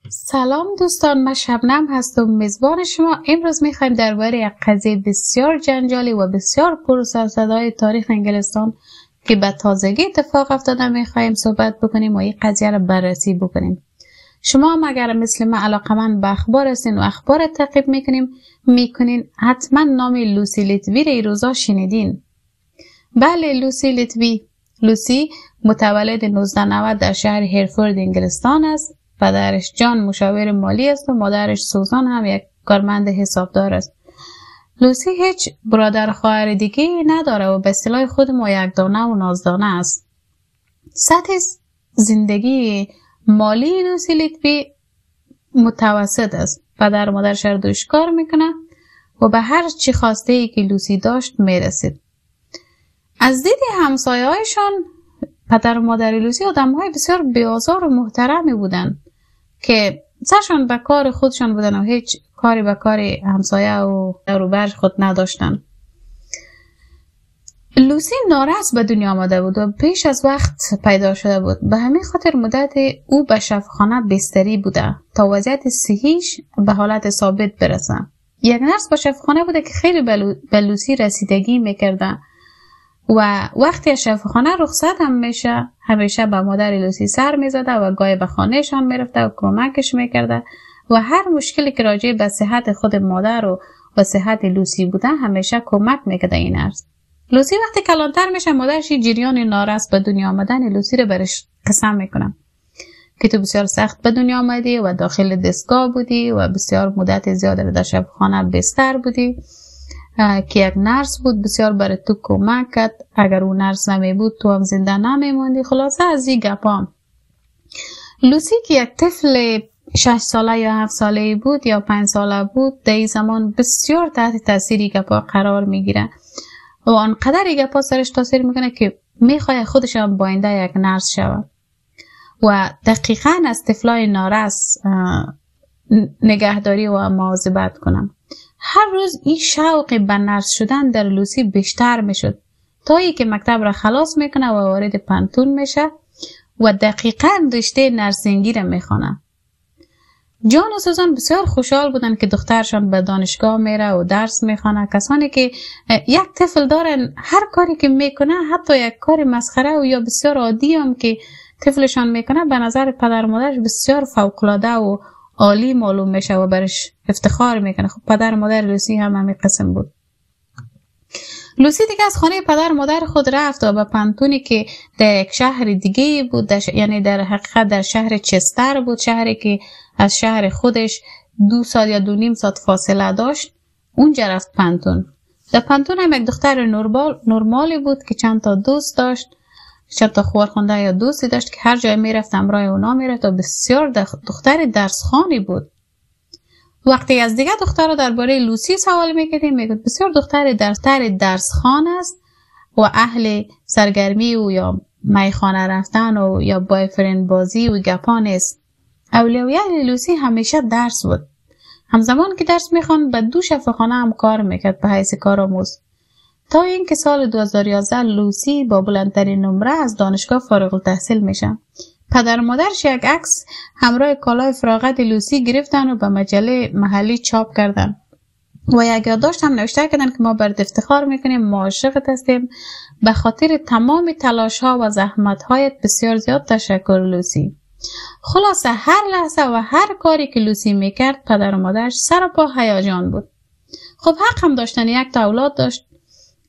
سلام دوستان، من شبنم هستم، میزبان شما. امروز میخوایم درباره یک قضیه بسیار جنجالی و بسیار پر سرصدای تاریخ انگلستان که به تازگی اتفاق افتاده میخوایم صحبت بکنیم و این قضیه را بررسی بکنیم. شما هم اگر مثل من علاقمند به اخبار هستین و اخبار تعقیب میکنین حتما نام لوسی لیتوی را این روزا شنیدین. بله، لوسی لیتوی. لوسی متولد 1990 در شهر هرفورد انگلستان است. پدرش جان مشاور مالی است و مادرش سوزان هم یک کارمند حسابدار است. لوسی هیچ برادر خواهر دیگه نداره و به اصطلاح خود ما یک دانه و نازدانه است. سطح زندگی مالی لوسی لیتوی متوسط است. پدر و مادرش هر دوش کار میکنه و به هر چی خواسته ای که لوسی داشت میرسید. از دید همسایه هایشان پدر و مادر لوسی آدم های بسیار بی‌آزار و محترمی بودن که سرشان به کار خودشان بودن و هیچ کاری به کار همسایه و دور و برش خود نداشتن. لوسی نارس به دنیا آمده بود و پیش از وقت پیدا شده بود. به همین خاطر مدت او به شفاخانه بستری بوده تا وضعیت صحیش به حالت ثابت برسه. یک نرس به شفاخانه بوده که خیلی به لوسی رسیدگی میکرده و وقتی از شفاخانه رخصت هم میشه همیشه به مادر لوسی سر میزده و گاهی به خانهشان میرفته و کمکش میکرده و هر مشکلی که راجع به صحت خود مادر و صحت لوسی بوده همیشه کمک میکرده این نرس. لوسی وقتی کلانتر میشه مادرش جریان نارس به دنیا آمدن لوسی رو برش قسم میکنه که تو بسیار سخت به دنیا آمدی و داخل دستگاه بودی و بسیار مدت زیاد در شفاخانه بستر بودی که یک نرس بود بسیار برای تو کمک کرد. اگر اون نرس نمی بود تو هم زنده نمیموندی. خلاصه از این گپا لوسی که یک طفل 6 ساله یا 7 ساله بود یا 5 ساله بود در این زمان بسیار تحت تاثیر گپا قرار میگیره و آنقدر گپا سرش تاثیر میکنه که میخواد خودش هم باینده یک نرس شود و دقیقاً از طفلای نارس نگهداری و مواظبت کنم. هر روز این شوق به نرس شدن در لوسی بیشتر میشد تا ای که مکتب را خلاص میکنه و وارد پانتون میشه و دقیقاً رشته نرسینگی را میخونه. جان و سوزان بسیار خوشحال بودن که دخترشان به دانشگاه میره و درس میخونه. کسانی که یک طفل دارن هر کاری که میکنه حتی یک کار مسخره و یا بسیار عادی هم که طفلشان میکنه به نظر پدر و مادرش بسیار فوق‌العاده و عالی معلوم میشه و برش افتخار میکنه. خب پدر و مادر لوسی هم همین قسم بود. لوسی دیگه از خانه پدر و مادر خود رفت و به پانتونی که در یک شهر دیگه بود یعنی در حقیقت در شهر چستر بود، شهری که از شهر خودش 2 ساعت یا 2.5 ساعت فاصله داشت. اونجا رفت پانتون. در پانتون هم یک دختر نرمالی بود که چند تا دوست داشت، چند تا خوارخونده یا دوستی داشت که هر جای میرفت همراه اونا میرفت و بسیار دختر درسخوانی بود. وقتی از دیگه دختر درباره لوسی سوال میکردیم میگفت بسیار دختر درسخوان است و اهل سرگرمی و یا میخانه رفتن و یا بایفرند بازی و گپا نیست. اولویت لوسی همیشه درس بود. همزمان که درس میخوان به 2 شفاخانه هم کار میکرد به حیث کارآموز تا اینکه سال 2011 لوسی با بلندترین نمره از دانشگاه فارغ التحصیل میشه. پدر و مادرش یک عکس همراه کالای فراغت لوسی گرفتن و به مجله محلی چاپ کردن و یک یادداشت هم نوشته کردن که ما برات افتخار میکنیم، ما عاشقت هستیم، به خاطر تمام تلاش ها و زحمت هایت بسیار زیاد تشکر لوسی. خلاصه هر لحظه و هر کاری که لوسی میکرد پدر و مادرش سر پا هیجان بود. خب حق هم داشتن، یک تا اولاد داشت.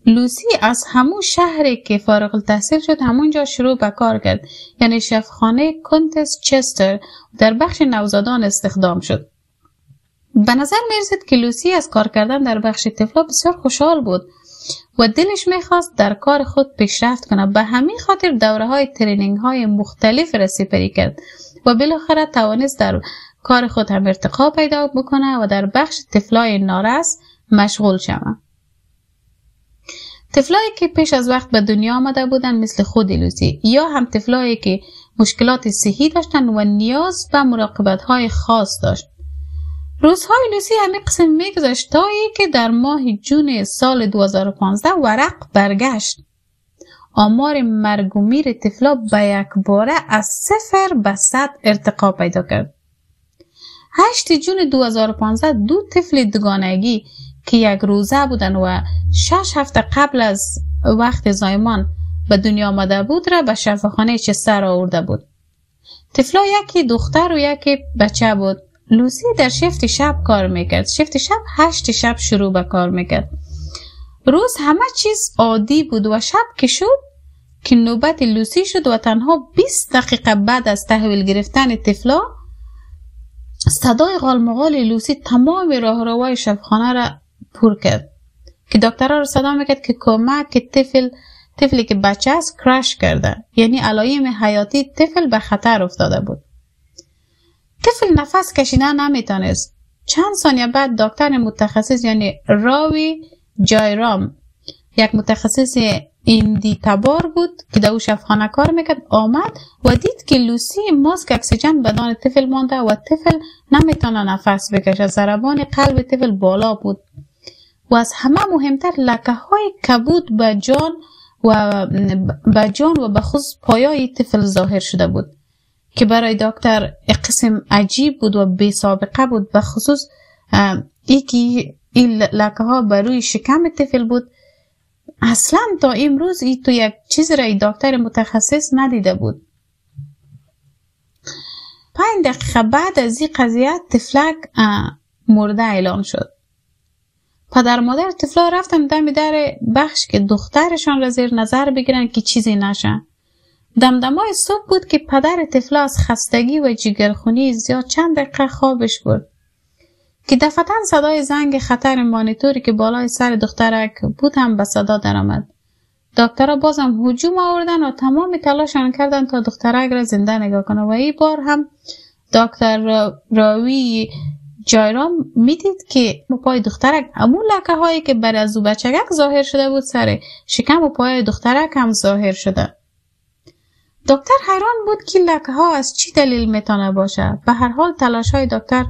لوسی از همون شهری که فارغ التحصیل شد همونجا شروع به کار کرد، یعنی شفاخانه کنتس چستر در بخش نوزادان استخدام شد. به نظر میرسید که لوسی از کار کردن در بخش طفلا بسیار خوشحال بود و دلش میخواست در کار خود پیشرفت کنه. به همین خاطر دوره های ترینینگ های مختلف را سپری کرد و بالاخره توانست در کار خود هم ارتقا پیدا بکنه و در بخش طفلای نارس مشغول شود. طفلایی که پیش از وقت به دنیا آمده بودن مثل خود لوسی یا هم طفلایی که مشکلات صحی داشتن و نیاز به مراقبت‌های خاص داشت. روزهای لوسی همین قسم میگذشت تا که در ماه جون سال 2015 ورق برگشت. آمار مرگ و میر طفلا به یک باره از 0 به 100 ارتقا پیدا کرد. 8 جون 2015 2 طفل دوگانگی که 1 روزه بودن و 6 هفته قبل از وقت زایمان به دنیا آمده بود را به شفاخانه چستر آورده بود. طفلا یکی دختر و یکی بچه بود. لوسی در شفت شب کار میکرد. شفت شب 8 شب شروع به کار میکرد. روز همه چیز عادی بود و شب که شد که نوبت لوسی شد و تنها 20 دقیقه بعد از تحویل گرفتن طفلا صدای غالمغال لوسی تمام راهروهای شفاخانه را پر کرد که دکترها را صدا میکرد که کمک، که طفلی که بچه است کرش کرده، یعنی علائم حیاتی طفل به خطر افتاده بود. طفل نفس کشیدن نمیتونست. چند ثانیه بعد دکتر متخصص یعنی راوی جایرام، یک متخصص ایندی تبار بود که در شفاخانه کار میکرد، آمد و دید که لوسی ماسک اکسیژن بدن طفل مانده و طفل نمیتونه نفس بکشه. ضربان قلب طفل بالا بود و از همه مهمتر لکه های کبود به جان و به خصوص پایای طفل ظاهر شده بود که برای دکتر قسم عجیب بود و بی سابقه بود، به خصوص این لکه ها بر روی شکم طفل بود. اصلا تا امروز تو یک چیز را دکتر متخصص ندیده بود. 5 دقیقه بعد از این قضیه طفلک مرده اعلام شد. پدر مادر طفلا رفتن دم در بخش که دخترشان را زیر نظر بگیرن که چیزی نشه. دمدمای صبح بود که پدر طفلا از خستگی و جگرخونی زیاد چند دقیقه خوابش برد که دفعتاً صدای زنگ خطر مانیتوری که بالای سر دخترک بود هم به صدا درآمد. دکترها بازم هجوم آوردن و تمام تلاششان کردن تا دخترک را زنده نگاه کنه و این بار هم دکتر راوی جایرام میدید که پای دخترک همون لکه هایی که برای از بچگک ظاهر شده بود سر شکم و پای دخترک هم ظاهر شده. دکتر حیران بود که لکه ها از چی دلیل میتونه باشه. به هر حال تلاش های دکتر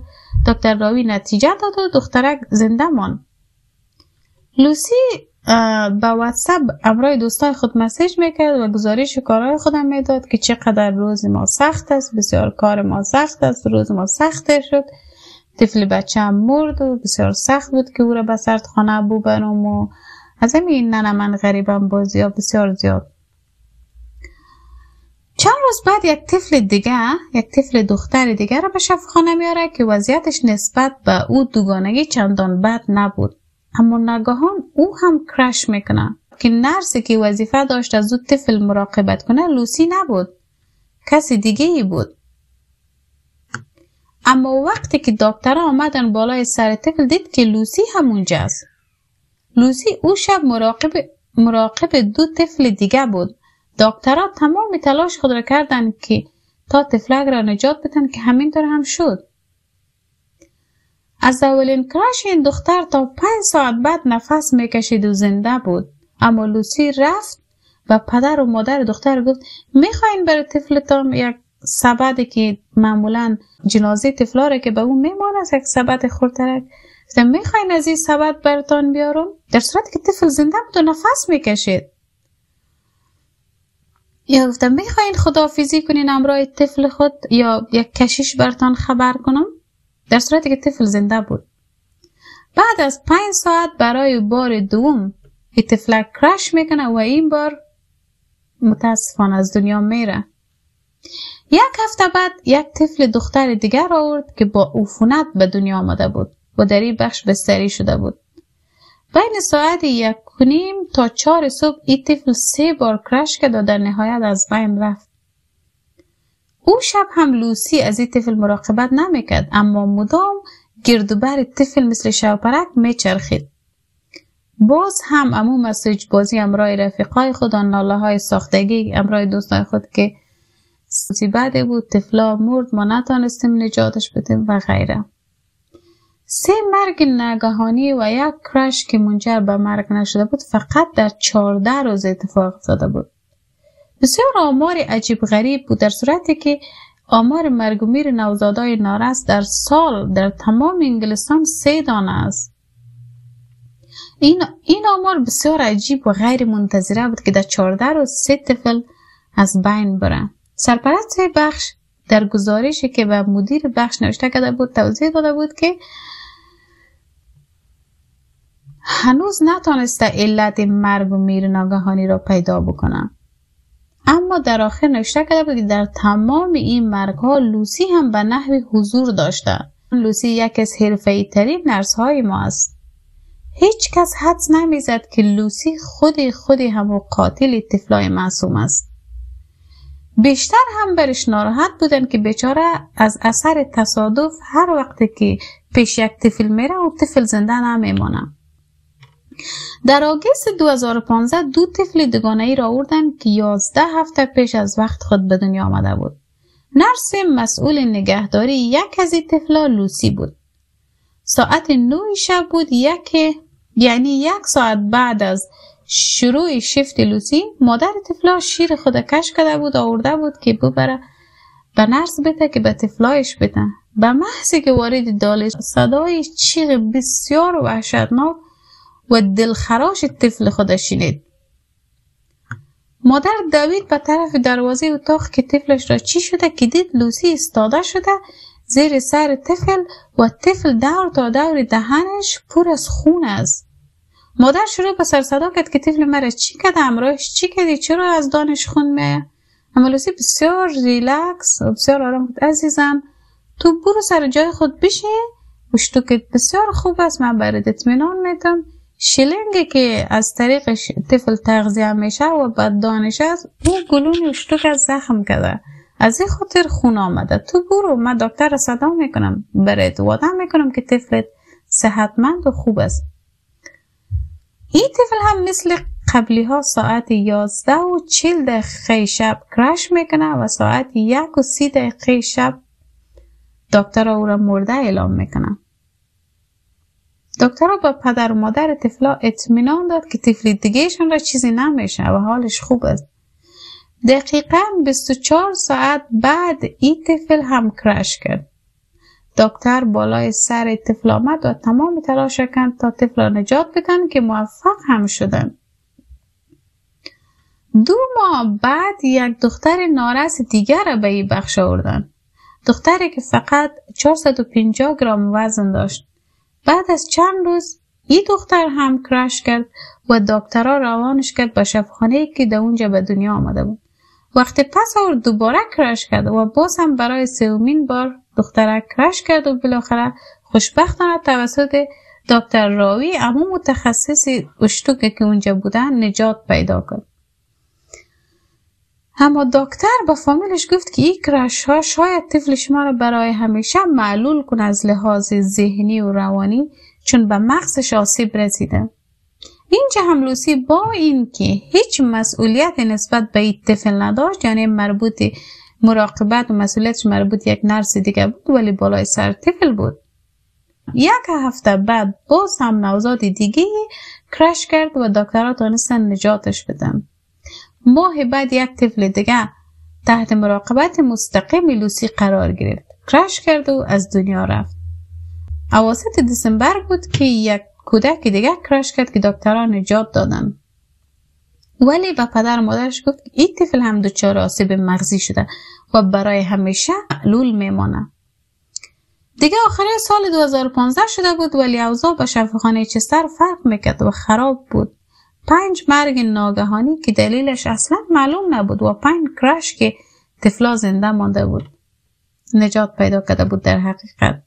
راوی نتیجه داد و دخترک زنده ماند. لوسی با واتساپ امرای دوستای خود مسیج میکرد و گزارش کارهای خودم میداد که چقدر روز ما سخت است، بسیار کار ما سخت است، روز ما سخت شد، طفل بچه هم مرد و بسیار سخت بود که او را به سردخانه ببرم و از همین ننه من غریبم بازی ها بسیار زیاد. چند روز بعد یک طفل دختر دیگر را به شفاخانه میاره که وضعیتش نسبت به او دوگانگی چندان بد نبود، اما ناگهان او هم کرش میکنه که نرسی که وظیفه داشت از او طفل مراقبت کنه لوسی نبود، کسی دیگه ای بود. اما وقتی که دکترها آمدن بالای سر طفل دید که لوسی همونجاست. لوسی او شب مراقب 2 طفل دیگه بود. دکترها تمام تلاش خود را کردن که تا طفلک را نجات بدن که همینطور هم شد. از اولین کرش این دختر تا 5 ساعت بعد نفس میکشید و زنده بود. اما لوسی رفت و پدر و مادر دختر گفت میخواین برای طفلتان یک سبدی که معمولا جنازه طفلاره که به اون میمانه یک سبد خورترک، میخواین از این سبد براتان بیارم؟ در صورتی که طفل زنده بود و نفس میکشید. یا گفتم میخواین خداحافظی کنین همراه طفل خود یا یک کشیش براتان خبر کنم؟ در صورتی که طفل زنده بود. بعد از 5 ساعت برای بار دوم این طفلک کرش میکنه و این بار متاسفانه از دنیا میره. 1 هفته بعد یک طفل دختر دیگر آورد که با عفونت به دنیا آمده بود و در این بخش بستری شده بود. بین ساعت 1:30 تا 4 صبح این طفل 3 بار کرش کرد و در نهایت از بین رفت. او شب هم لوسی از این طفل مراقبت نمیکرد، اما مدام گردوبر طفل مثل شوپرک میچرخید. باز هم امو مسیج بازی امرای رفیقای خود و ناله های ساختگی امرای دوستای خود که بعد بود طفلا مرد ما نتانستیم نجاتش بدیم و غیره. 3 مرگ ناگهانی و 1 کرش که منجر به مرگ نشده بود فقط در 14 روز اتفاق افتاده بود. بسیار آمار عجیب غریب بود، در صورتی که آمار مرگ و میر نوزادای نارس در سال در تمام انگلستان 3 دانه است. این آمار بسیار عجیب و غیر منتظره بود که در 14 روز 3 طفل از بین بره. سرپرست بخش در گزارشی که به مدیر بخش نوشته کرده بود توضیح داده بود که هنوز نتانسته علت مرگ و میر ناگهانی را پیدا بکنه. اما در آخر نوشته کرده بود که در تمام این مرگ ها لوسی هم به نحوی حضور داشته. لوسی یکی از حرفه‌ای ترین نرس های ما است. هیچ کس حدس نمیزد که لوسی خودی هم قاتل طفلای معصوم است. بیشتر هم برش ناراحت بودن که بیچاره از اثر تصادف هر وقت که پیش یک طفل میره و طفل زنده نمیمانه. در آگوست 2015 دو طفل دوگانه‌ای را آوردن که 11 هفته پیش از وقت خود به دنیا آمده بود. نرس مسئول نگهداری یک از این طفلا لوسی بود. ساعت 9 شب بود، یعنی یک ساعت بعد از شروع شیفت لوسی، مادر طفلا شیر خود کش کرده بود آورده بود که ببره به نرس بده که به طفلایش بده. به محضی که وارد دالش صدای چیغ بسیار وحشتناک و دلخراش طفل خود شنید. مادر دوید به طرف دروازه اتاق که طفلش را چی شده که دید لوسی استاده شده زیر سر طفل و طفل دور تا دور دهنش پر از خون است. مادر شروع به سر صدا کرد که طفل مرا چی کرده، امراش چی کردی، چرا از دانش خون میه؟ اما لوسی بسیار ریلکس و بسیار آرام بود. عزیزم تو برو سر جای خود بشی، اشتوکت بسیار خوب است، من برات اطمینان میدم. شیلنگی که از طریق طفل تغذیه میشه و بعد دانش است، اون گلون اشتوک از زخم کرده، از این خاطر خون آمده. تو برو، من دکتر را صدا میکنم، برات وعده میکنم که طفلت صحتمند و خوب است. این طفل هم مثل قبلی ها ساعت 11:40 شب کرش میکنه و ساعت 1:30 شب دکتر او را مرده اعلام میکنه. دکتر با پدر و مادر طفلا اطمینان داد که طفل دیگهشون را چیزی نمیشه و حالش خوب است. دقیقاً 24 ساعت بعد این طفل هم کرش کرد. دکتر بالای سر طفل آمد و تمام تلاش کرد تا طفل را نجات بدن که موفق هم شدن. 2 ماه بعد یک دختر نارس دیگر را به این بخش آوردن. دختری که فقط 450 گرم وزن داشت. بعد از چند روز این دختر هم کرش کرد و دکترها روانش کرد به شفاخانه‌ای که در اونجا به دنیا آمده بود. وقتی پس آورد دوباره کرش کرد و باز هم برای 3مین بار دختره کرش کرد و بالاخره خوشبختانه توسط دکتر راوی اما متخصص اشتوک که اونجا بودن نجات پیدا کرد. اما دکتر با فامیلش گفت که این کرش ها شاید طفل شما را برای همیشه معلول کنه از لحاظ ذهنی و روانی، چون به مغزش آسیب رسیده. اینجا هم لوسی با این که هیچ مسئولیت نسبت به این طفل نداشت، یعنی مراقبت و مسئولیتش مربوط یک نرس دیگه بود، ولی بالای سر طفل بود. 1 هفته بعد باز هم نوزاد دیگه کرش کرد و دکترها تونستن نجاتش بدن. ماه بعد یک طفل دیگه تحت مراقبت مستقیم لوسی قرار گرفت. کرش کرد و از دنیا رفت. اواسط دسامبر بود که یک کودک دیگه کرش کرد که دکترها نجات دادن. ولی به پدر و مادرش گفت که این طفل هم دچار آسیب مغزی شده و برای همیشه معلول میمانه. دیگه آخر سال 2015 شده بود، ولی اوضاع به شفاخانه چستر فرق میکرد و خراب بود. 5 مرگ ناگهانی که دلیلش اصلا معلوم نبود و 5 کرش که طفلا زنده مانده بود، نجات پیدا کرده بود. در حقیقت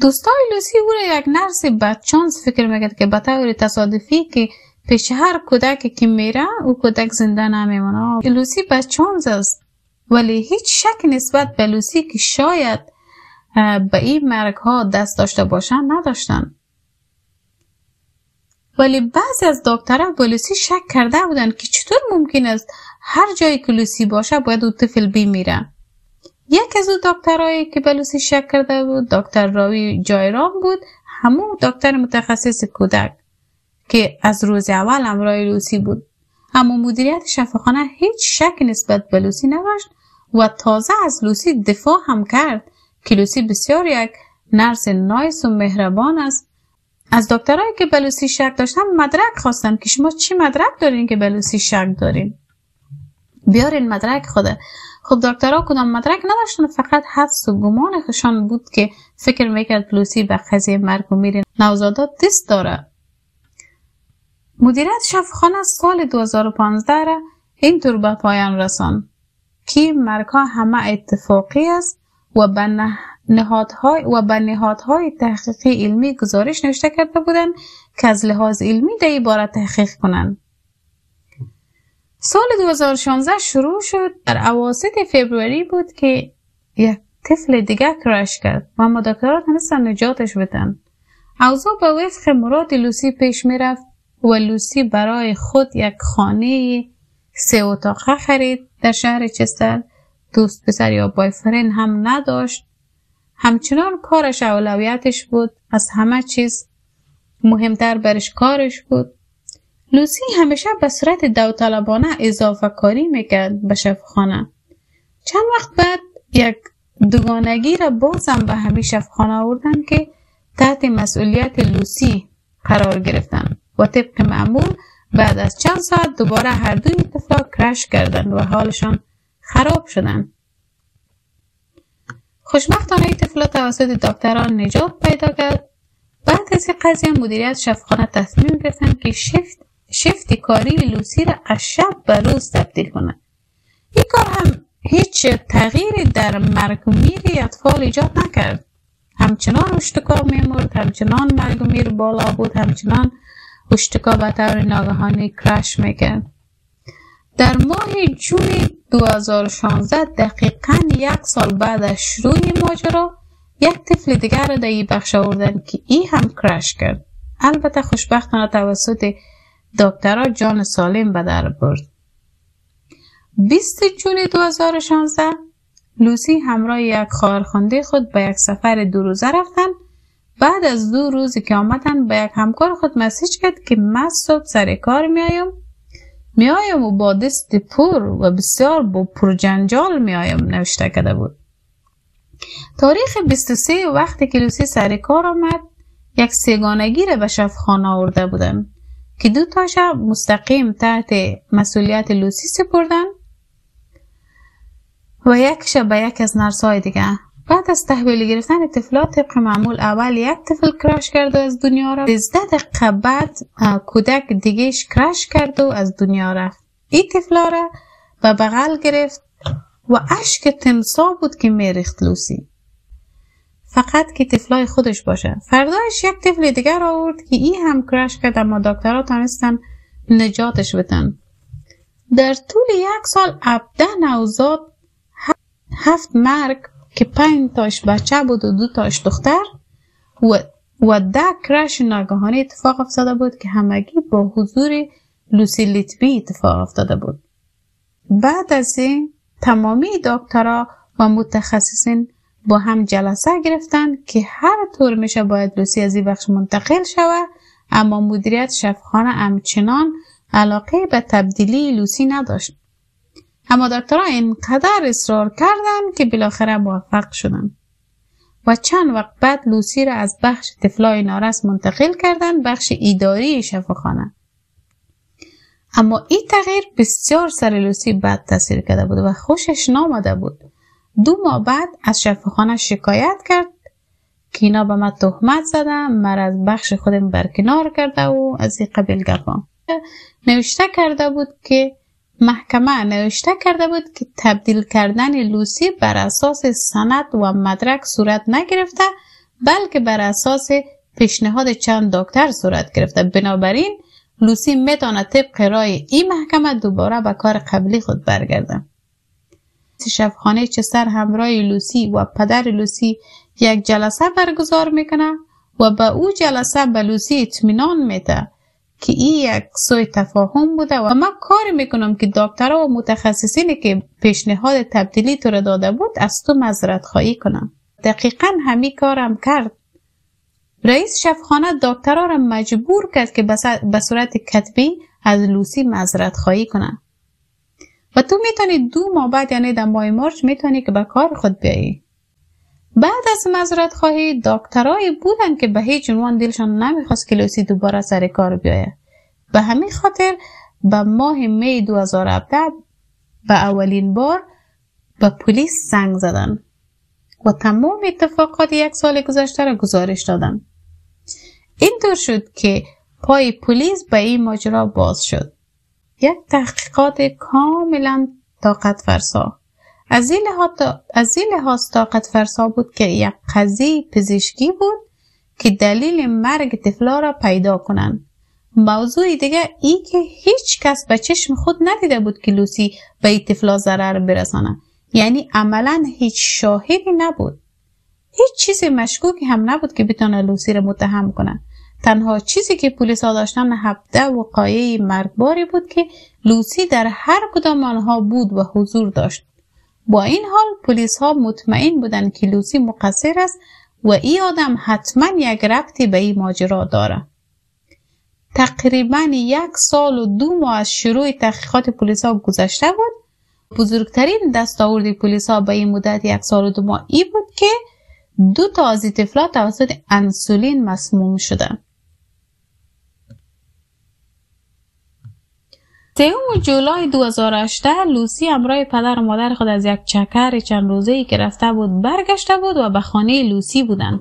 دوستای لوسی او را یک نرس بدچانس فکر میکرد که به طور تصادفی که پیش هر کودک که میره او کودک زنده نمیمونه. لوسی بدچانس است، ولی هیچ شک نسبت به لوسی که شاید به این مرگ ها دست داشته باشن نداشتن. ولی بعضی از دکترها به لوسی شک کرده بودن که چطور ممکن است هر جایی که لوسی باشه باید او طفل بمیره. یک از او دکترهایی که به لوسی شک کرده بود دکتر راوی جایرام بود، همون دکتر متخصص کودک که از روز اول همراه لوسی بود. اما مدیریت شفاخانه هیچ شک نسبت به لوسی نداشت و تازه از لوسی دفاع هم کرد که لوسی بسیار یک نرس نایس و مهربان است. از دکترایی که به لوسی شک داشتن مدرک خواستن که شما چی مدرک دارین که به لوسی شک دارین؟ بیارین مدرک خب دکترها کدام مدرک نداشتن، فقط حدس و گمان خشان بود که فکر میکرد لوسی به قضیه مرگ و میر نوزادات دست داره. مدیریت شفاخانه سال 2015 را اینطور به پایان رساند که مرگ‌ها همه اتفاقی است و به نهادهای تحقیقی علمی گزارش نوشته کرده بودند که از لحاظ علمی در این باره تحقیق کنند. سال 2016 شروع شد. در اواسط فوریه بود که یک طفل دیگه کرش کرد و اما دکترها تونستن نجاتش بدن. اوضاع به وفق مراد لوسی پیش می رفت و لوسی برای خود یک خانه 3 اتاقه خرید در شهر چستر. دوست پسر یا بایفرند هم نداشت. همچنان کارش اولویتش بود. از همه چیز مهمتر برش کارش بود. لوسی همیشه به صورت داوطلبانه اضافه کاری میکرد به شفاخانه. چند وقت بعد یک دوگانگی را بازم به همین شفاخانه آوردن که تحت مسئولیت لوسی قرار گرفتن و طبق معمول بعد از چند ساعت دوباره هر دوی طفلا کرش کردند و حالشان خراب شدند. خوشبختانه این طفلا توسط دکتران نجات پیدا کرد. بعد از این قضیه مدیریت شفاخانه تصمیم گرفتن که شفت کاری لوسی را از شب به روز تبدیل کنند. این کار هم هیچ تغییری در مرگ و میر اطفال ایجاد نکرد. همچنان اشتکا میمرد، همچنان مرگ و میر بالا بود، همچنان اشتکا به طور ناگهانی کرش میکرد. در ماه جون 2016 دقیقاً 1 سال بعد از شروع ماجرا یک طفل دیگر را در این بخش آوردن که این هم کرش کرد. البته خوشبختانه توسط دکترها جان سالم به در برد. 20 جون 2016 لوسی همراه یک خواهرخوانده خود به یک سفر 2 روزه رفتن. بعد از 2 روزی که آمدن به یک همکار خود مسیج کرد که من صبح سر کار میایم و با دست پر و بسیار با پرجنجال میایم نوشته کرده بود. تاریخ 23 وقتی که لوسی سر کار آمد یک سگانگی را به شفاخانه آورده بودن که 2 تاش مستقیم تحت مسئولیت لوسی سپردن و یکش به یک از نرس‌های دیگه. بعد از تحویل گرفتن طفلات طبق معمول اول یک طفل کرش کرد و از دنیا رفت. 13 دقیقه بعد کودک دیگهش کرش کرد و از دنیا رفت. این طفلا را به بغل گرفت و اشک تمسا بود که میریخت لوسی. فقط که طفلای خودش باشه. فردایش یک طفل دیگر آورد که این هم کرش کرد اما دکترها تونستن نجاتش بدن. در طول 1 سال 17 نوزاد، 7 مرگ که 5 تاش بچه بود و 2 تاش دختر و 10 کرش ناگهانی اتفاق افتاده بود که همگی با حضور لوسی لیتبی اتفاق افتاده بود. بعد از این تمامی دکترها و متخصصین با هم جلسه گرفتن که هر طور میشه باید لوسی از این بخش منتقل شود، اما مدیریت شفاخانه همچنان علاقه به تبدیلی لوسی نداشت. اما دکترها اینقدر اصرار کردند که بالاخره موفق شدند و چند وقت بعد لوسی را از بخش طفلای نارس منتقل کردند بخش اداری شفاخانه. اما این تغییر بسیار سر لوسی بد تاثیر کرده بود و خوشش نامده بود. 2 ماه بعد از شفاخانه شکایت کرد که اینا به من تهمت زدن، من از بخش خودم برکنار کرده و از این قبیل گپا. محکمه نوشته کرده بود که تبدیل کردن لوسی بر اساس سند و مدرک صورت نگرفته بلکه بر اساس پیشنهاد چند دکتر صورت گرفته. بنابراین لوسی میتونه طبق رای این محکمه دوباره به کار قبلی خود برگرده. شفاخانه چستر همراه لوسی و پدر لوسی یک جلسه برگزار میکنه و به او جلسه به لوسی اطمینان میده که این یک سوء تفاهم بوده و من کاری میکنم که دکترها و متخصصینی که پیشنهاد تبدیلی تو را داده بود از تو معذرت خواهی کنم. دقیقاً همین کارم کرد. رئیس شفاخانه دکترها را مجبور کرد که به صورت کتبی از لوسی معذرت خواهی کنه و تو میتونی 2 ماه بعد یعنی در ماه مارچ میتونی که به کار خود بیایی. بعد از معذرت خواهی دکترایی بودن که به هیچ عنوان دلشان نمیخواست که لوسی دوباره سر کار بیایه. به همین خاطر به ماه می 2017 به اولین بار به پلیس زنگ زدن و تمام اتفاقات 1 سال گذشته را گزارش دادن. اینطور شد که پای پلیس به این ماجرا باز شد. یک تحقیقات کاملا طاقت فرسا. از این لحاظ طاقت فرسا بود که یک قضیه پزشکی بود که دلیل مرگ طفلا را پیدا کنند. موضوع دیگه ای که هیچ کس به چشم خود ندیده بود که لوسی به این طفلا ضرر برسانه. یعنی عملا هیچ شاهدی نبود. هیچ چیز مشکوکی هم نبود که بتونه لوسی را متهم کنه. تنها چیزی که پلیس ها داشتن 17 وقایع مرگباری بود که لوسی در هر کدام آنها بود و حضور داشت. با این حال پلیس ها مطمئن بودند که لوسی مقصر است و این آدم حتما یک ربطی به این ماجرا داره. تقریبا 1 سال و 2 ماه از شروع تحقیقات پلیس ها گذشته بود. بزرگترین دستاورد پلیس ها به این مدت 1 سال و 2 ماه ای بود که 2 تا از طفلا توسط انسولین مسموم شدند. 3 جولای 2018 لوسی همراه پدر و مادر خود از یک چکر چند روزه‌ای که رفته بود برگشته بود و به خانه لوسی بودند.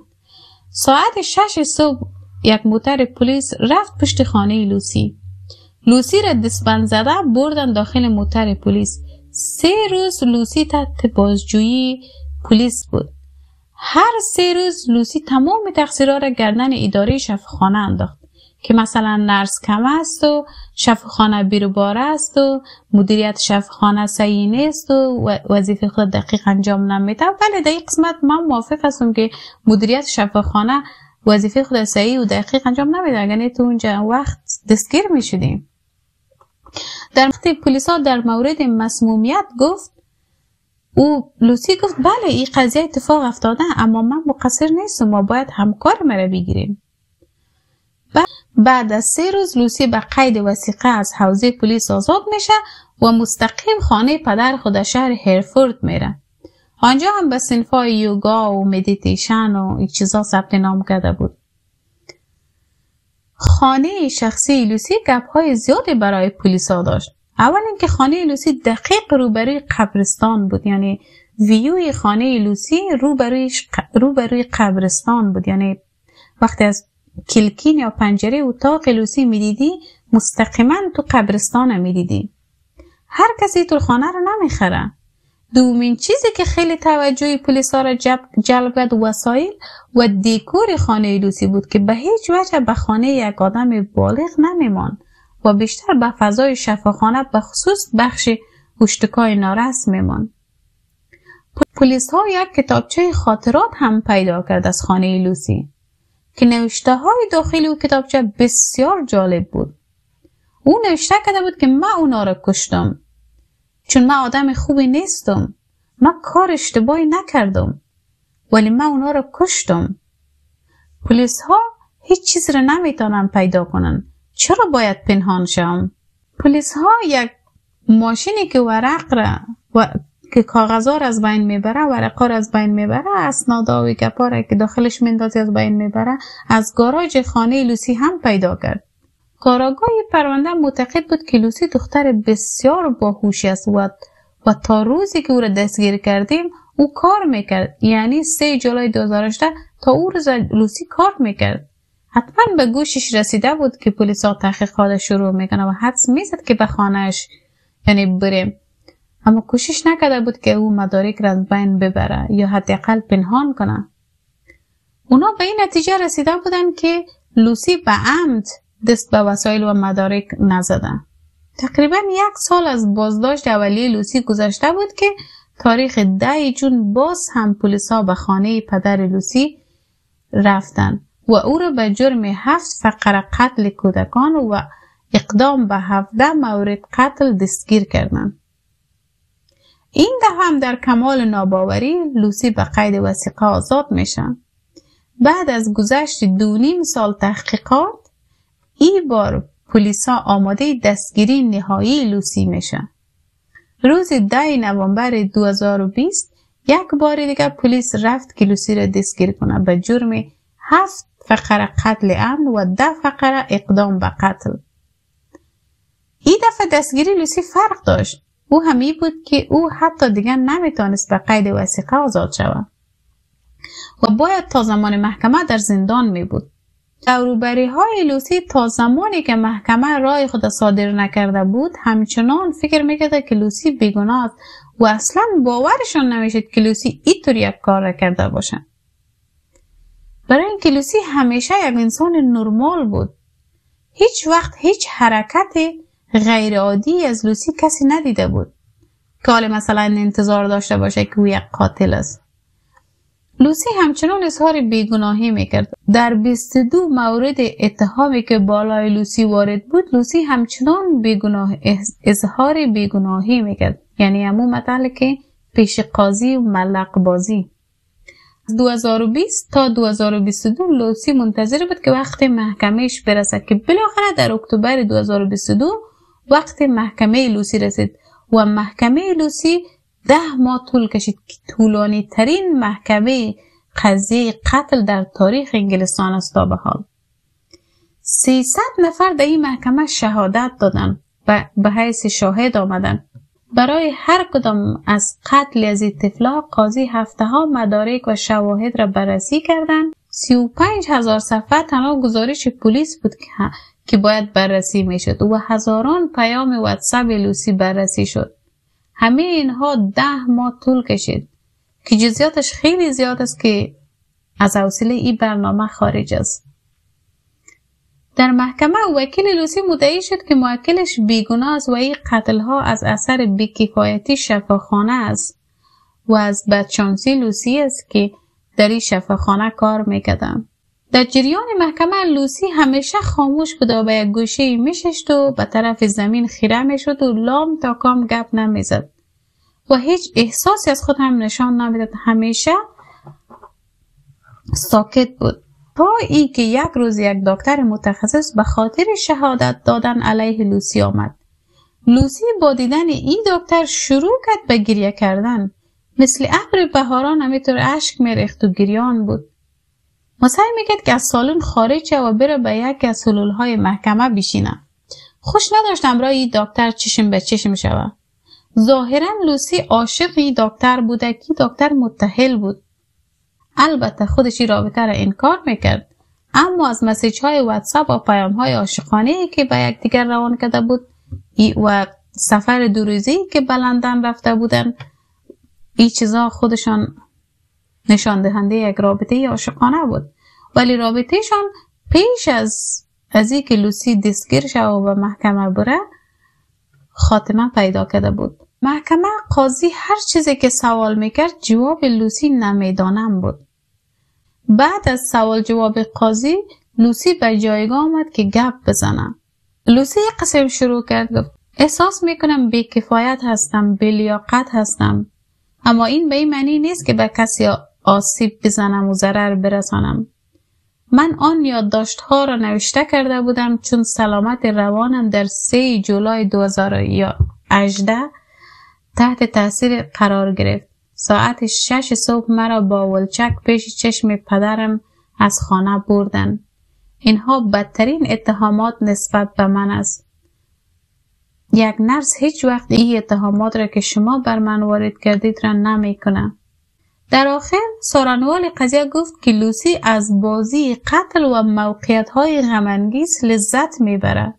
ساعت 6 صبح یک موتر پلیس رفت پشت خانه لوسی. لوسی را دستبند زده بردن داخل موتر پلیس. 3 روز لوسی تحت بازجویی پلیس بود. هر 3 روز لوسی تمام تقصیرها را گردن اداره شفاخانه انداخت که مثلا نرس کم است و شفاخانه بیروباره است و مدیریت شفاخانه صحیح نیست و وظیفه خود دقیق انجام نمیده. ولی در این قسمت من موافق هستم که مدیریت شفاخانه وظیفه خود صحیح و دقیق انجام نمیده، یعنی تو اونجا وقت دستگیر میشدیم. در وقتی پلیس ها در مورد مسمومیت گفت، لوسی گفت بله این قضیه اتفاق افتاده، اما من مقصر نیستم و باید همکار مرا بگیریم. بعد از 3 روز لوسی به قید وثیقه از حوزه پلیس آزاد میشه و مستقیم خانه پدر خود شهر هرفورد میره. آنجا هم به صنفای یوگا و مدیتیشن و این چیزا ثبت نام کرده بود. خانه شخصی لوسی گپ‌های زیادی برای پلیسا داشت. اول اینکه خانه لوسی دقیق روبروی قبرستان بود، یعنی ویوی خانه لوسی روبروی قبرستان بود، یعنی وقتی از کلکین یا پنجره اتاق لوسی میدیدی مستقیما تو قبرستان میدیدی. هر کسی تو خانه رو نمیخره. دومین چیزی که خیلی توجه پلیسا را جلب کرد وسایل و دکور خانه لوسی بود که به هیچ وجه به خانه یک آدم بالغ نمیمان و بیشتر به فضای شفاخانه به خصوص بخش هشتکای نارس میمان. پلیس ها یک کتابچه خاطرات هم پیدا کرد از خانه لوسی که نوشته های داخلی او کتابچه بسیار جالب بود. او نوشته کرده بود که من اونا را کشتم چون من آدم خوبی نیستم. من کار اشتباهی نکردم ولی من اونا را کشتم. پلیس ها هیچ چیز را نمیتونن پیدا کنن. چرا باید پنهان شم؟ پلیس ها یک ماشینی که ورق را که کاغذها را از بین میبره، ورقا را از بین میبره، اسنادا و گپا را که داخلش میندازه از بین میبره، از گاراژ خانه لوسی هم پیدا کرد. کاراگاه پرونده معتقد بود که لوسی دختر بسیار باهوشی است و تا روزی که او را دستگیر کردیم او کار میکرد. یعنی 3 جولای 2018 تا او روز لوسی کار میکرد. حتما به گوشش رسیده بود که پلیسا تحقیقات شروع میکنه و حدس میزد که به خانهش یعنی بریم، اما کوشش نکرده بود که او مدارک را از بین ببره یا حداقل پنهان کنه. اونا به این نتیجه رسیده بودن که لوسی به عمد دست به وسایل و مدارک نزده. تقریبا 1 سال از بازداشت اولیه لوسی گذشته بود که تاریخ 10 جون باز هم پلیسا به خانه پدر لوسی رفتن و او را به جرم 7 فقره قتل کودکان و اقدام به 17 مورد قتل دستگیر کردند. این دفعه هم در کمال ناباوری لوسی به قید وثیقه آزاد میشه. بعد از گذشت 2.5 سال تحقیقات این بار پلیسا آماده دستگیری نهایی لوسی میشه. روز 10 نوامبر 2020 یک بار دیگر پلیس رفت که لوسی را دستگیر کنه به جرم 7 فقره قتل عمد و 10 فقره اقدام به قتل. این دفعه دستگیری لوسی فرق داشت. او همی بود که او حتی دیگر نمیتونست به قید وثیقه آزاد شود و باید تا زمان محکمه در زندان می بود. دوروبری های لوسی تا زمانی که محکمه رای خود صادر نکرده بود همچنان فکر میکرده که لوسی بیگناه است و اصلا باورشون نمیشد که لوسی اینطور یک کار را کرده باشه. برای اینکه لوسی همیشه یک انسان نرمال بود. هیچ وقت هیچ حرکت غیر عادی از لوسی کسی ندیده بود که حالا مثلا انتظار داشته باشه که او یک قاتل است. لوسی همچنان اظهار بیگناهی میکرد. در 22 مورد اتهامی که بالای لوسی وارد بود لوسی همچنان اظهار بیگناهی میکرد. یعنی همون مطلب که پیش قاضی و ملق بازی. 2020 تا 2022 لوسی منتظر بود که وقت محکمهش برسد که بالاخره در اکتبر 2022 وقت محکمه لوسی رسید و محکمه لوسی 10 ماه طول کشید که طولانی ترین محکمه قضیه قتل در تاریخ انگلستان است تا به حال. 300 نفر در این محکمه شهادت دادن و به حیث شاهد آمدن. برای هر کدام از قتل از این طفلا قاضی هفته‌ها مدارک و شواهد را بررسی کردند. 35,000 صفحه تنها گزارش پلیس بود که باید بررسی میشد و هزاران پیام واتساپ لوسی بررسی شد. همه اینها 10 ماه طول کشید که جزئیاتش خیلی زیاد است که از حوصله این برنامه خارج است. در محکمه وکیل لوسی مدعی شد که موکلش بیگناه است و این قتل ها از اثر بی‌کفایتی شفاخانه است و از بدشانسی لوسی است که در این شفاخانه کار میکردن. در جریان محکمه لوسی همیشه خاموش بود و به یک گوشه میشست و به طرف زمین خیره میشد و لام تا کام گپ نمیزد و هیچ احساسی از خود هم نشان نمیداد. همیشه ساکت بود تا ای که یک روز یک دکتر متخصص به خاطر شهادت دادن علیه لوسی آمد. لوسی با دیدن این دکتر شروع کرد به گریه کردن. مثل ابر بهاران همینطور اشک میریخت و گریان بود. سعی میکرد که از سالن خارج شد و بره به یکی از حلولهای محکمه بشینه. خوش نداشت همراه این دکتر چشم به چشم شود. ظاهرا لوسی عاشق این دکتر بوده که دکتر متأهل بود. البته خودش این رابطه را انکار میکرد، اما از مسیج های واتساپ و پیام های عاشقانه که به یکدیگر روان کرده بود و سفر دو روزی که به لندن رفته بودن، این چیزا خودشان نشان دهنده یک رابطه عاشقانه بود. ولی رابطهشان پیش از اینکه لوسی دستگیر شد و به محکمه بره خاتمه پیدا کرده بود. محکمه قاضی هر چیزی که سوال میکرد جواب لوسی نمیدانم بود. بعد از سوال جواب قاضی لوسی به جایگاه آمد که گپ بزنه. لوسی یک قسم شروع کرد گفت احساس میکنم بی‌کفایت هستم، بی‌لیاقت هستم، اما این به این معنی نیست که به کسی آسیب بزنم و ضرر برسانم. من آن یادداشت‌ها را نوشته کرده بودم چون سلامت روانم در 3 جولای 2018 تحت تاثیر قرار گرفت. ساعت 6 صبح مرا با ولچک پیش چشم پدرم از خانه بردن. اینها بدترین اتهامات نسبت به من است. یک نرس هیچ وقت این اتهامات را که شما بر من وارد کردید را نمی کنه. در آخر سارانوال قضیه گفت که لوسی از بازی قتل و موقعیت های غم‌انگیز لذت میبره.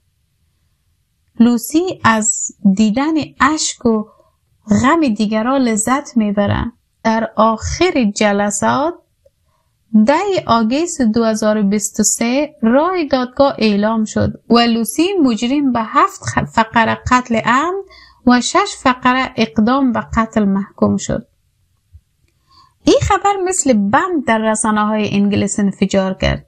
لوسی از دیدن اشک و غم دیگران لذت میبره. در آخر جلسات 10 آگوست 2023 رای دادگاه اعلام شد و لوسی مجرم به 7 فقره قتل عمد و 6 فقره اقدام به قتل محکوم شد. این خبر مثل بم در رسانه‌های انگلیس انفجار کرد.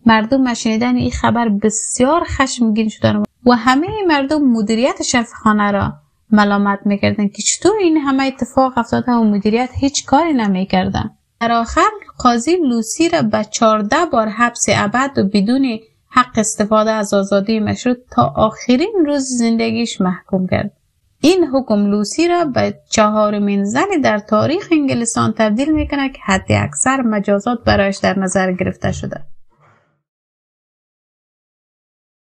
مردم شنیدن این خبر بسیار خشمگین شدند و همه مردم مدیریت شفاخانه را ملامت میکردند که چطور این همه اتفاق افتاده و مدیریت هیچ کاری نمیکردن. در آخر قاضی لوسی را به 14 بار حبس ابد و بدون حق استفاده از آزادی مشروط تا آخرین روز زندگیش محکوم کرد. این حکم لوسی را به 4مین زن در تاریخ انگلستان تبدیل میکنه که حد اکثر مجازات برایش در نظر گرفته شده.